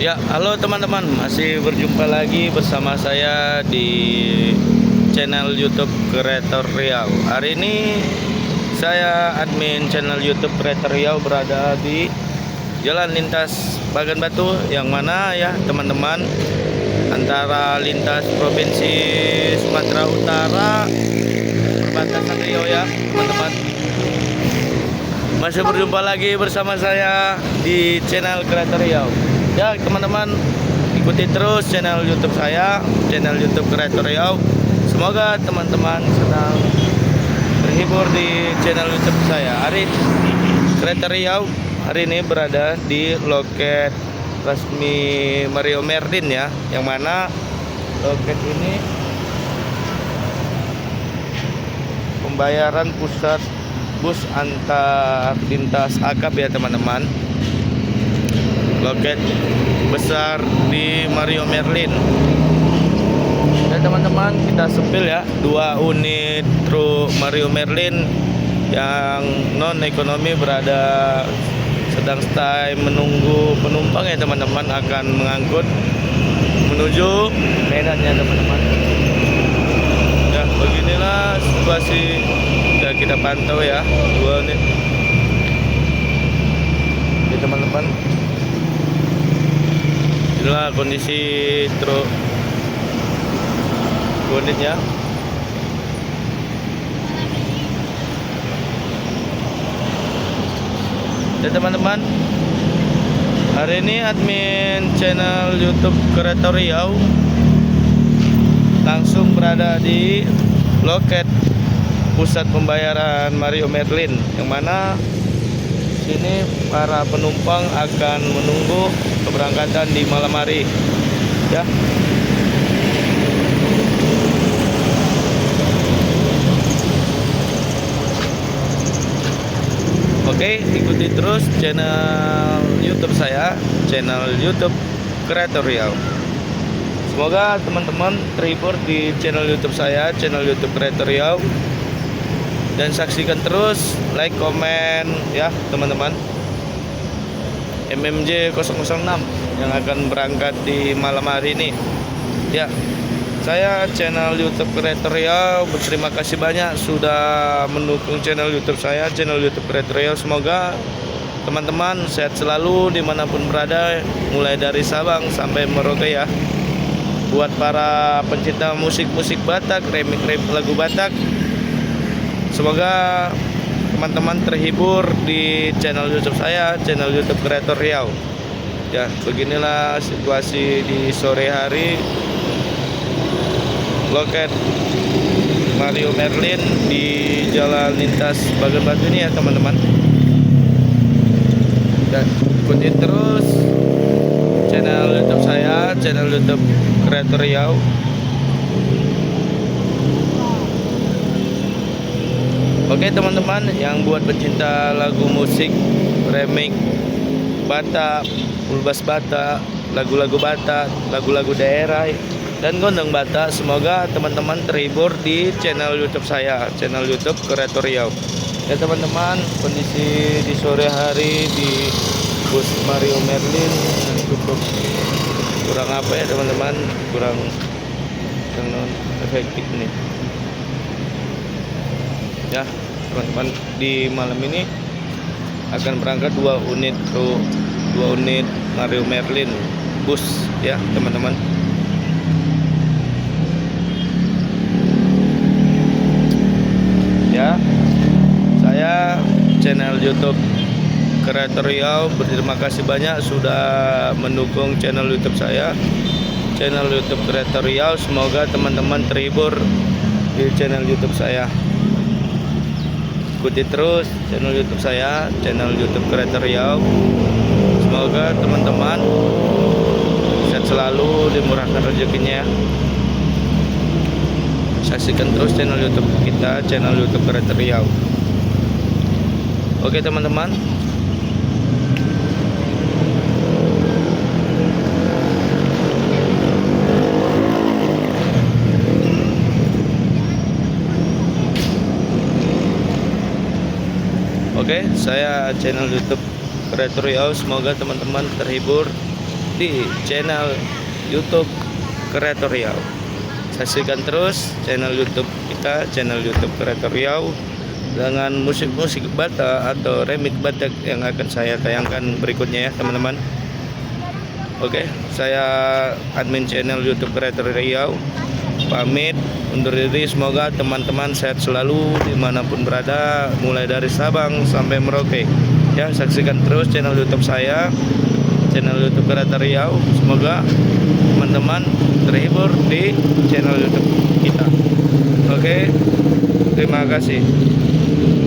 Ya, halo teman-teman, masih berjumpa lagi bersama saya di channel YouTube Kreator Riau. Hari ini saya admin channel YouTube Kreator Riau berada di Jalan Lintas Bagan Batu, yang mana ya teman-teman, antara lintas Provinsi Sumatera Utara perbatasan Riau ya teman-teman. Masih berjumpa lagi bersama saya di channel Kreator Riau. Ya teman-teman, ikuti terus channel YouTube saya, channel YouTube Kreator Riau. Semoga teman-teman senang terhibur di channel YouTube saya. Hari Kreator Riau hari ini berada di loket resmi Mario Merlin ya, yang mana loket ini pembayaran pusat bus antar lintas akap ya teman-teman. Loket besar di Mario Merlin. Dan teman-teman, kita sepil ya 2 unit truk Mario Merlin yang non ekonomi berada sedang stay menunggu penumpang ya teman-teman, akan mengangkut menuju Medan ya teman-teman. Ya, beginilah situasi yang kita pantau ya 2 unit. Oke teman-teman, inilah kondisi truk unitnya. Dan teman-teman, hari ini admin channel YouTube Kreator Riau langsung berada di loket pusat pembayaran Mario Merlin, yang mana sini para penumpang akan menunggu keberangkatan di malam hari ya. Oke, ikuti terus channel YouTube saya, channel YouTube Kreator Riau. Semoga teman-teman terhibur di channel YouTube saya, channel YouTube Kreator Riau. Dan saksikan terus, like, komen ya teman-teman. MMJ 006 yang akan berangkat di malam hari ini ya. Saya channel YouTube Kreator Riau berterima kasih banyak sudah mendukung channel YouTube saya, channel YouTube Kreator Riau. Semoga teman-teman sehat selalu dimanapun berada, mulai dari Sabang sampai Merauke ya. Buat para pencinta musik-musik Batak, remix lagu Batak, semoga teman-teman terhibur di channel YouTube saya, channel YouTube Kreator Riau. Ya, beginilah situasi di sore hari loket Mario Merlin di Jalan Lintas Bagan Batu ini ya teman-teman. Dan ikuti terus channel YouTube saya, channel YouTube Kreator Riau. Oke teman-teman, yang buat pecinta lagu musik remix Batak, ulbas Batak, lagu-lagu Batak, lagu-lagu daerah dan gondang Batak, semoga teman-teman terhibur di channel YouTube saya, channel YouTube Kreator Riau. Ya teman-teman, kondisi di sore hari di bus Mario Merlin cukup kurang apa ya teman-teman, kurang non efektif nih ya teman-teman. Di malam ini akan berangkat 2 unit truk, 2 unit Mario Merlin bus ya teman-teman. Ya, saya channel YouTube Kreator Riau berterima kasih banyak sudah mendukung channel YouTube saya, channel YouTube Kreator Riau. Semoga teman-teman terhibur di channel YouTube saya. Ikuti terus channel YouTube saya, channel YouTube Kreator Riau. Semoga teman-teman sehat selalu, dimurahkan rezekinya. Saksikan terus channel YouTube kita, channel YouTube Kreator Riau. Oke teman-teman. Oke, saya channel YouTube Kreator Riau. Semoga teman-teman terhibur di channel YouTube Kreator Riau. Saksikan terus channel YouTube kita, channel YouTube Kreator Riau, dengan musik-musik Batak atau remix Batak yang akan saya tayangkan berikutnya ya teman-teman. Oke, saya admin channel YouTube Kreator Riau pamit undur diri. Semoga teman-teman sehat selalu dimanapun berada, mulai dari Sabang sampai Merauke ya. Saksikan terus channel YouTube saya, channel YouTube Kreator Riau. Semoga teman-teman terhibur di channel YouTube kita. Oke, terima kasih.